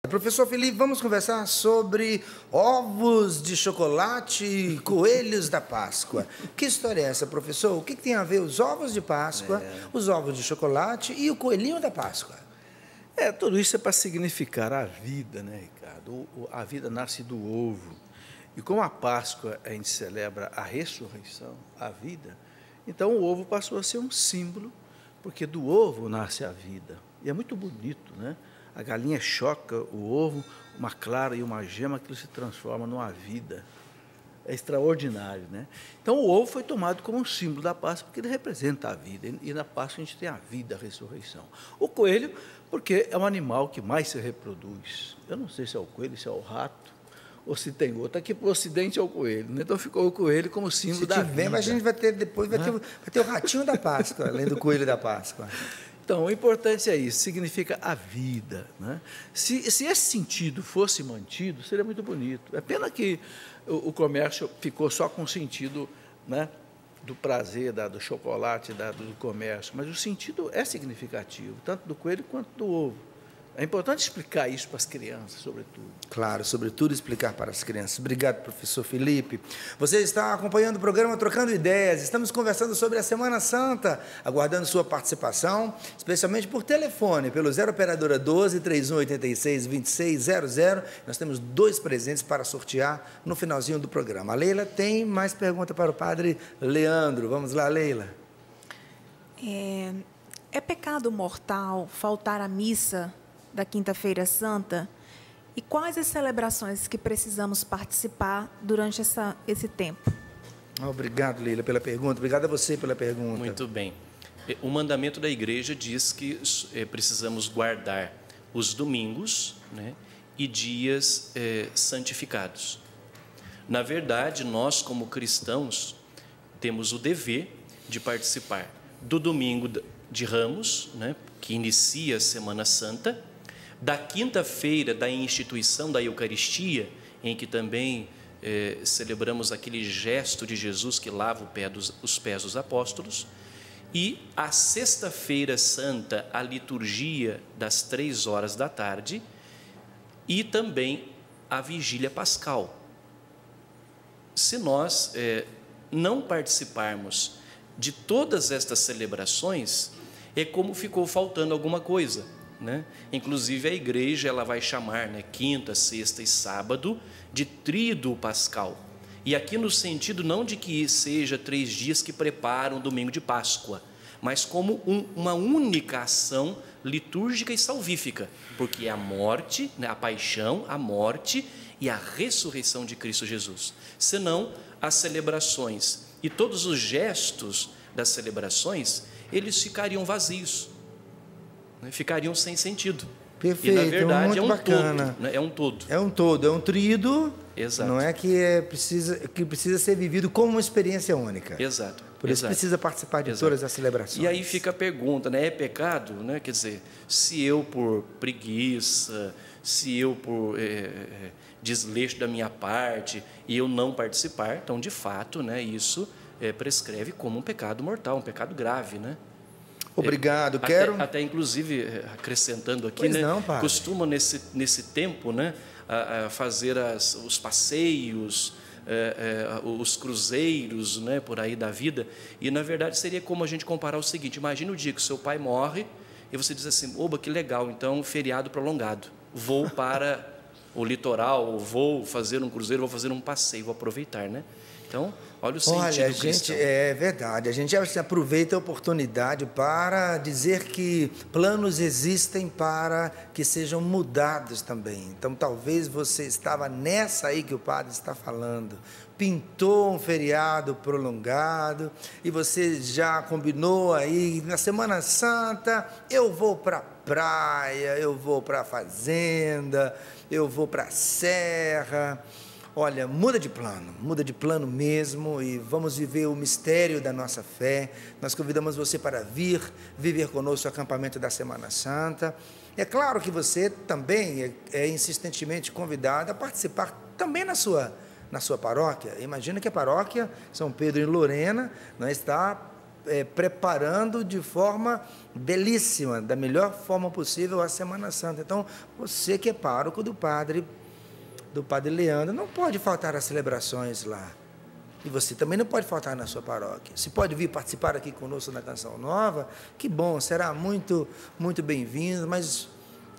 Professor Felipe, vamos conversar sobre ovos de chocolate e coelhos da Páscoa. Que história é essa, professor? O que tem a ver os ovos de Páscoa, os ovos de chocolate e o coelhinho da Páscoa? Tudo isso é para significar a vida, né, Ricardo? A vida nasce do ovo. E como a Páscoa a gente celebra a ressurreição, a vida, então o ovo passou a ser um símbolo, porque do ovo nasce a vida. E é muito bonito, né? A galinha choca o ovo, uma clara e uma gema, aquilo se transforma numa vida. É extraordinário, né? Então, o ovo foi tomado como um símbolo da Páscoa, porque ele representa a vida. E na Páscoa a gente tem a vida, a ressurreição. O coelho, porque é um animal que mais se reproduz. Eu não sei se é o coelho, se é o rato, ou se tem outro. Aqui para o Ocidente é o coelho, né? Então ficou o coelho como símbolo da vida. Mas a gente vai ter depois, vai ter o ratinho da Páscoa, além do coelho da Páscoa. Então, o importante é isso, significa a vida, né? Se esse sentido fosse mantido, seria muito bonito. É pena que o comércio ficou só com o sentido, né, do prazer, do chocolate, do comércio, mas o sentido é significativo, tanto do coelho quanto do ovo. É importante explicar isso para as crianças, sobretudo. Claro, sobretudo explicar para as crianças. Obrigado, professor Felipe. Você está acompanhando o programa Trocando Ideias. Estamos conversando sobre a Semana Santa, aguardando sua participação, especialmente por telefone, pelo 0 Operadora 12 3186 2600. Nós temos 2 presentes para sortear no finalzinho do programa. A Leila tem mais pergunta para o padre Leandro. Vamos lá, Leila. É pecado mortal faltar à missa da Quinta-feira Santa? E quais as celebrações que precisamos participar durante esse tempo? Obrigado, Leila, pela pergunta. Obrigado a você pela pergunta. Muito bem. O mandamento da igreja diz que precisamos guardar os domingos, né, e dias santificados. Na verdade, nós, como cristãos, temos o dever de participar do domingo de Ramos, né, que inicia a Semana Santa, da quinta-feira da instituição da Eucaristia, em que também celebramos aquele gesto de Jesus que lava os pés dos apóstolos, e a sexta-feira santa, a liturgia das 3 horas da tarde, e também a vigília pascal. Se nós não participarmos de todas estas celebrações, é como ficou faltando alguma coisa, né? Inclusive a igreja ela vai chamar, né, quinta, sexta e sábado de tríduo pascal. E aqui no sentido não de que seja 3 dias que preparam o domingo de Páscoa, mas como uma única ação litúrgica e salvífica, porque é a morte, né, a paixão, a morte e a ressurreição de Cristo Jesus. Senão, as celebrações e todos os gestos das celebrações, eles ficariam vazios, né? Ficariam sem sentido. Perfeito, e na verdade muito bacana. Todo, né? É um todo. É um todo, é um tríduo. Exato. Não é que precisa ser vivido como uma experiência única. Exato. Por isso precisa participar de todas as celebrações. E aí fica a pergunta, né? É pecado, né? Quer dizer, se eu por preguiça, se eu por desleixo da minha parte e eu não participar, então de fato, né? Isso prescreve como um pecado mortal, um pecado grave, né? Obrigado. Até inclusive, acrescentando aqui, né, costuma nesse tempo, né, a fazer os passeios, os cruzeiros, né, por aí da vida. E, na verdade, seria como a gente comparar o seguinte: imagine o dia que o seu pai morre e você diz assim, oba, que legal, então, feriado prolongado. Vou para o litoral, vou fazer um cruzeiro, vou fazer um passeio, vou aproveitar, né? Então, olha o sentido cristão. É verdade, a gente aproveita a oportunidade para dizer que planos existem para que sejam mudados também. Então, talvez você estava nessa aí que o padre está falando, pintou um feriado prolongado e você já combinou aí, na Semana Santa, eu vou para a praia, eu vou para a fazenda, eu vou para a serra. Olha, muda de plano mesmo, e vamos viver o mistério da nossa fé. Nós convidamos você para vir viver conosco o acampamento da Semana Santa. É claro que você também é insistentemente convidado a participar também na sua paróquia. Imagina que a paróquia São Pedro em Lorena não está preparando de forma belíssima, da melhor forma possível a Semana Santa. Então, você que é pároco do Padre Leandro, não pode faltar às celebrações lá. E você também não pode faltar na sua paróquia. Se pode vir participar aqui conosco na Canção Nova, que bom, será muito, muito bem-vindo, mas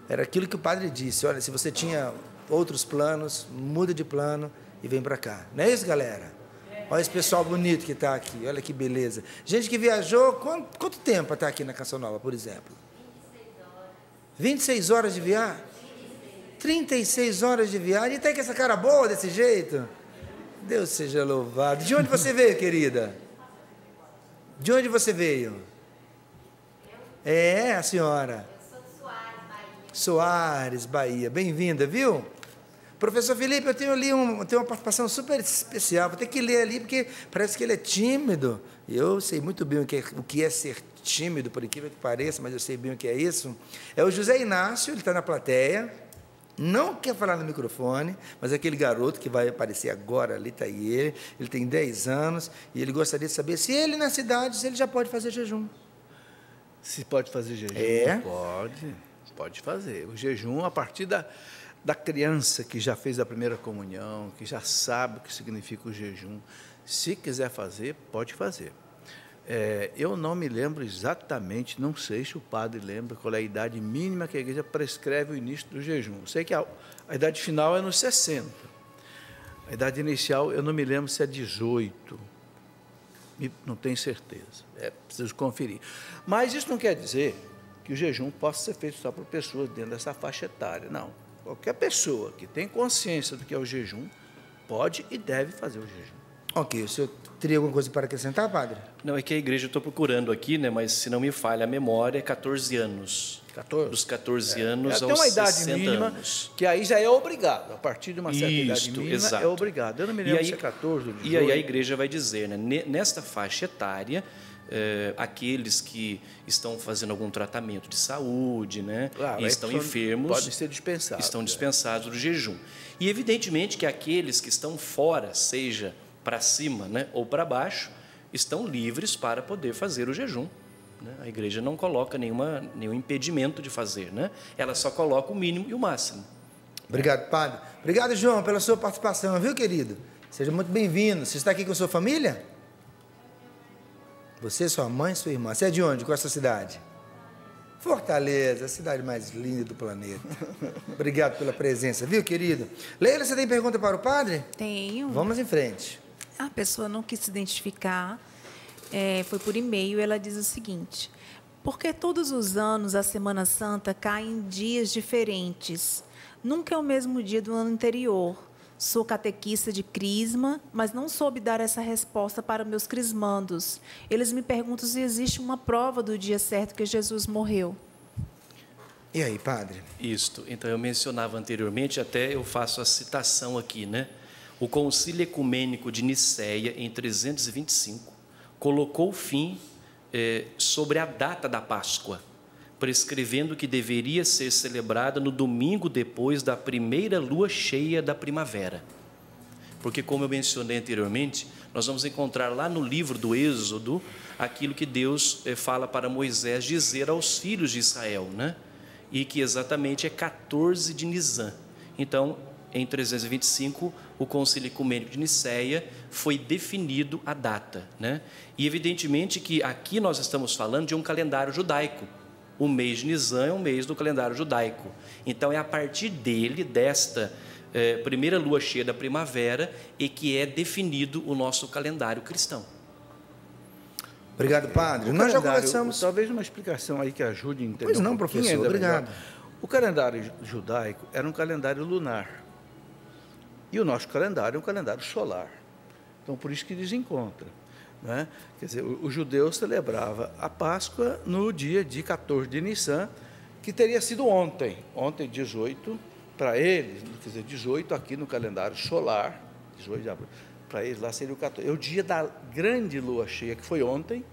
era aquilo que o padre disse, olha, se você tinha outros planos, muda de plano e vem para cá. Não é isso, galera? Olha esse pessoal bonito que está aqui, olha que beleza. Gente que viajou, quanto tempo para estar aqui na Canção Nova, por exemplo? 26 horas de viagem? 36 horas de viagem, e tem com essa cara boa desse jeito? Deus seja louvado. De onde você veio, querida? De onde você veio? É, a senhora? Eu sou de Soares, Bahia. Soares, Bahia. Bem-vinda, viu? Professor Felipe, eu tenho ali tenho uma participação super especial. Vou ter que ler ali, porque parece que ele é tímido. Eu sei muito bem o que é ser tímido, por incrível que pareça, mas eu sei bem o que é isso. É o José Inácio, ele está na plateia. Não quer falar no microfone, mas é aquele garoto que vai aparecer agora, ali está ele tem 10 anos, e ele gostaria de saber se ele, na cidade, se ele já pode fazer jejum. Se pode fazer jejum? Pode fazer. O jejum, a partir da criança que já fez a primeira comunhão, que já sabe o que significa o jejum, se quiser fazer, pode fazer. Eu não me lembro exatamente, não sei se o padre lembra qual é a idade mínima que a igreja prescreve o início do jejum. Eu sei que a idade final é nos 60. A idade inicial, eu não me lembro se é 18. Não tenho certeza. Preciso conferir. Mas isso não quer dizer que o jejum possa ser feito só por pessoas dentro dessa faixa etária. Não. Qualquer pessoa que tem consciência do que é o jejum pode e deve fazer o jejum. Ok, o senhor teria alguma coisa para acrescentar, padre? Não, é que a igreja, eu estou procurando aqui, né, mas se não me falha a memória, é 14 anos. 14? Dos 14 anos aos 60 anos. Tem uma idade mínima, anos. Que aí já é obrigado. A partir de uma certa idade mínima, exato. É obrigado. Eu não me lembro se é 14 ou 18. E aí a igreja vai dizer, né, nesta faixa etária, aqueles que estão fazendo algum tratamento de saúde, né, e estão enfermos, podem ser dispensados. Estão dispensados do jejum. E evidentemente que aqueles que estão fora, seja para cima, né, ou para baixo, estão livres para poder fazer o jejum. Né? A igreja não coloca nenhum impedimento de fazer, né? Ela só coloca o mínimo e o máximo. Obrigado, padre. Obrigado, João, pela sua participação, viu, querido? Seja muito bem-vindo. Você está aqui com a sua família? Você, sua mãe, sua irmã. Você é de onde? Qual é a sua cidade? Fortaleza, a cidade mais linda do planeta. Obrigado pela presença, viu, querido? Leila, você tem pergunta para o padre? Tenho. Vamos em frente. A pessoa não quis se identificar, foi por e-mail, ela diz o seguinte: porque todos os anos a Semana Santa cai em dias diferentes? Nunca é o mesmo dia do ano anterior. Sou catequista de crisma, mas não soube dar essa resposta para meus crismandos. Eles me perguntam se existe uma prova do dia certo que Jesus morreu. E aí, padre? Isto. Então, eu mencionava anteriormente, até eu faço a citação aqui, né? O Concílio Ecumênico de Nicéia, em 325, colocou fim sobre a data da Páscoa, prescrevendo que deveria ser celebrada no domingo depois da primeira lua cheia da primavera. Porque, como eu mencionei anteriormente, nós vamos encontrar lá no livro do Êxodo aquilo que Deus fala para Moisés dizer aos filhos de Israel, né? E que exatamente é 14 de Nisan. Então, em 325, o Concílio Ecumênico de Nicéia foi definido a data, né? E evidentemente que aqui nós estamos falando de um calendário judaico. O mês de Nisan é um mês do calendário judaico. Então, é a partir dele, desta primeira lua cheia da primavera, e que é definido o nosso calendário cristão. Obrigado, padre. Nós já conversamos. Talvez uma explicação aí que ajude a entender. Pois não, professor, obrigado. Melhor. O calendário judaico era um calendário lunar. E o nosso calendário é um calendário solar. Então, por isso que desencontra. Né? Quer dizer, o judeu celebrava a Páscoa no dia de 14 de Nissan, que teria sido ontem. Ontem, 18, para eles, quer dizer, 18 aqui no calendário solar, 18 de abril, para eles lá seria o 14. É o dia da grande lua cheia, que foi ontem.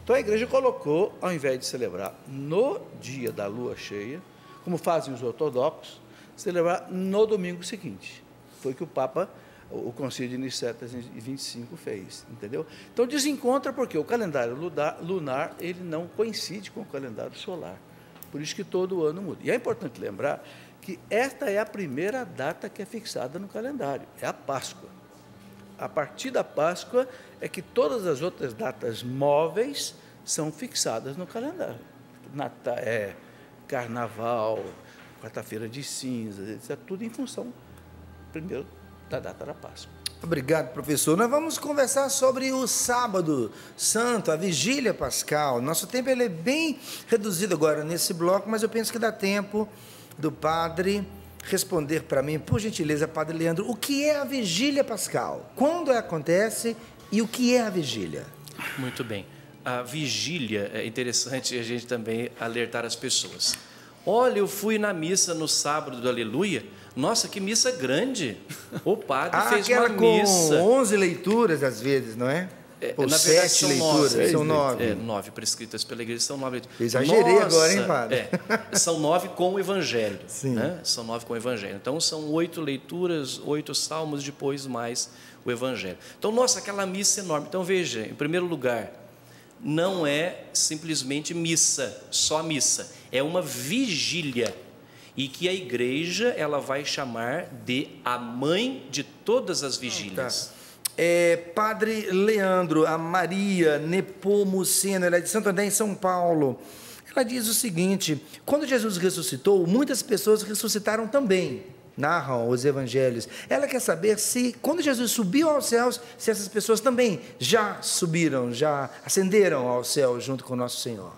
Então, a igreja colocou, ao invés de celebrar no dia da lua cheia, como fazem os ortodoxos, celebrar no domingo seguinte. Foi que o Papa o Concílio de Nicéia 325 fez, entendeu? Então desencontra porque o calendário lunar ele não coincide com o calendário solar, por isso que todo ano muda. E é importante lembrar que esta é a primeira data que é fixada no calendário, é a Páscoa. A partir da Páscoa é que todas as outras datas móveis são fixadas no calendário. Natal, Carnaval, Quarta-feira de Cinzas, isso é tudo em função, primeiro, da data da Páscoa. Obrigado, professor. Nós vamos conversar sobre o Sábado Santo, a Vigília Pascal. Nosso tempo ele é bem reduzido agora nesse bloco, mas eu penso que dá tempo do padre responder para mim, por gentileza, padre Leandro, o que é a Vigília Pascal? Quando acontece e o que é a vigília? Muito bem. A vigília, é interessante a gente também alertar as pessoas. Olha, eu fui na missa no sábado do Aleluia. Nossa, que missa grande! O padre fez uma missa. Com 11 leituras, às vezes, não é? Ou na verdade, 7 leituras, são 9. 9 prescritas pela igreja, são 9 leituras. Exagerei agora, hein, padre? São 9 com o Evangelho. Sim. Né? São 9 com o Evangelho. Então, são 8 leituras, 8 salmos, depois mais o Evangelho. Então, nossa, aquela missa enorme. Então, veja, em primeiro lugar, não é simplesmente missa, só missa. É uma vigília. E que a igreja ela vai chamar de a mãe de todas as vigílias. Tá. Padre Leandro, a Maria Nepomuceno, ela é de Santo André, em São Paulo. Ela diz o seguinte: quando Jesus ressuscitou, muitas pessoas ressuscitaram também, narram os evangelhos. Ela quer saber se, quando Jesus subiu aos céus, se essas pessoas também já subiram, já ascenderam ao céu junto com Nosso Senhor.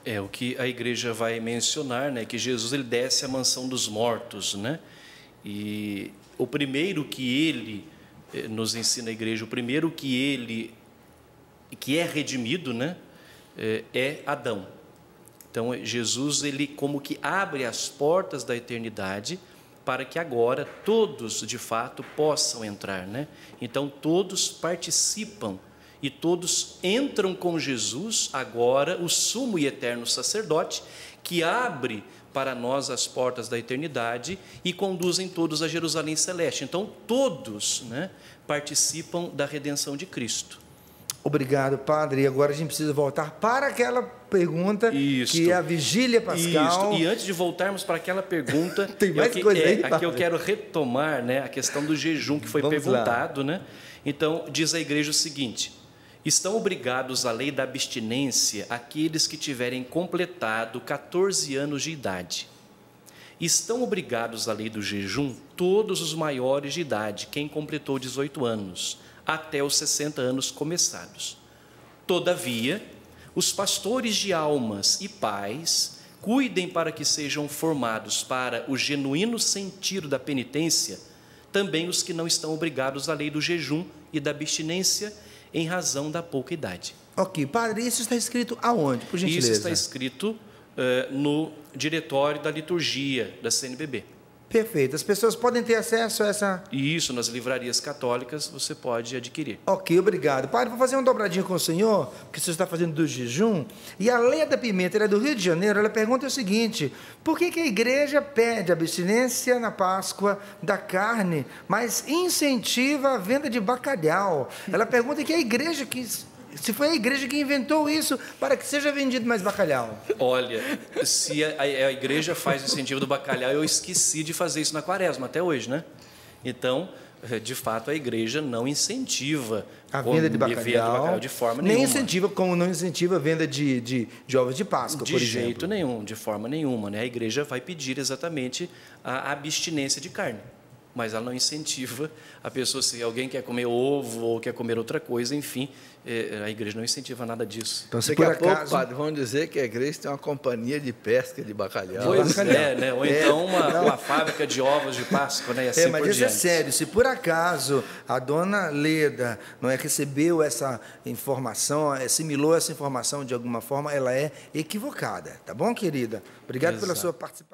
É o que a igreja vai mencionar, né? Que Jesus ele desce à mansão dos mortos, né? E o primeiro que ele nos ensina a igreja, o primeiro que é redimido, né? É Adão. Então Jesus ele como que abre as portas da eternidade para que agora todos de fato possam entrar, né? Então todos participam e todos entram com Jesus, agora o sumo e eterno sacerdote, que abre para nós as portas da eternidade e conduzem todos a Jerusalém Celeste. Então, todos, né, participam da redenção de Cristo. Obrigado, padre. E agora a gente precisa voltar para aquela pergunta que é a Vigília Pascal. Isso. E antes de voltarmos para aquela pergunta, tem mais coisa aí, aqui eu quero retomar, né, a questão do jejum que foi perguntado, né? Então, diz a igreja o seguinte: estão obrigados à lei da abstinência aqueles que tiverem completado 14 anos de idade. Estão obrigados à lei do jejum todos os maiores de idade, quem completou 18 anos, até os 60 anos começados. Todavia, os pastores de almas e pais cuidem para que sejam formados para o genuíno sentido da penitência também os que não estão obrigados à lei do jejum e da abstinência em razão da pouca idade. Ok, padre, isso está escrito aonde, por gentileza? Isso está escrito no diretório da liturgia da CNBB. Perfeito. As pessoas podem ter acesso a essa... Isso, nas livrarias católicas você pode adquirir. Ok, obrigado. Padre, vou fazer um dobradinho com o senhor, que o senhor está fazendo do jejum, e a Leia da Pimenta, ela é do Rio de Janeiro, ela pergunta o seguinte: por que a igreja pede abstinência na Páscoa da carne, mas incentiva a venda de bacalhau? Ela pergunta que a igreja se foi a igreja que inventou isso para que seja vendido mais bacalhau. Olha, se a igreja faz o incentivo do bacalhau, eu esqueci de fazer isso na quaresma até hoje, né? Então, de fato, a igreja não incentiva a venda de bacalhau de forma nenhuma. Nem incentiva, como não incentiva a venda de ovos de Páscoa, por exemplo. De jeito nenhum, de forma nenhuma, né? A igreja vai pedir exatamente a abstinência de carne, mas ela não incentiva a pessoa, se alguém quer comer ovo ou quer comer outra coisa, enfim, a igreja não incentiva nada disso. Então, daqui a pouco, padre, vão dizer que a igreja tem uma companhia de pesca de bacalhau. Pois é, né? Ou então uma fábrica de ovos de Páscoa, né? E assim mas por isso diante. é sério. Se por acaso a dona Leda recebeu essa informação, assimilou essa informação de alguma forma, ela é equivocada. Tá bom, querida? Obrigado pela sua participação.